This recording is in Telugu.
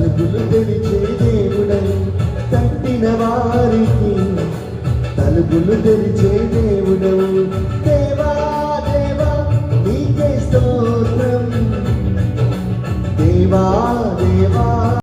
తలుపులు తెరిచే దేవుడవు, తట్టిన వారికి తలుపులు తెరిచే దేవుడవు. దేవా దేవా నీకే స్తోత్రం, దేవా